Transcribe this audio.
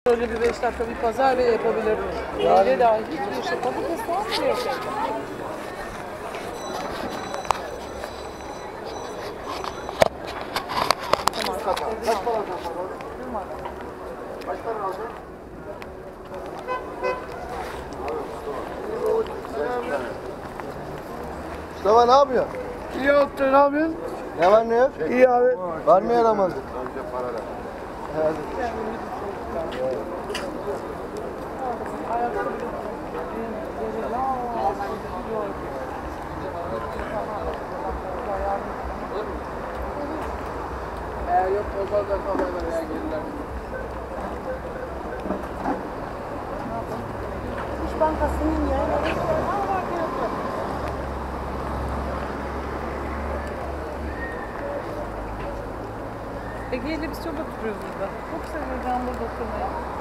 Öyle bir 5 dakika bir pazar ve yapabilir. Meyve dahi hiçbir şey. Patates soğan mı yok? Kaç para aldın? Kaç para aldın? Mustafa ne yapıyor? İyi yaptın, ne yapıyorsun? Ne var ne yok? İyi abi. Var mı yaramazlık? Önce para ver. Evet. Eğer yok olmaz da kalırlar ya gelirler. İş Bankası'nın ya. Ege'yle biz çok oturuyoruz burada. Çok seviyoruz ben burada oturmayı.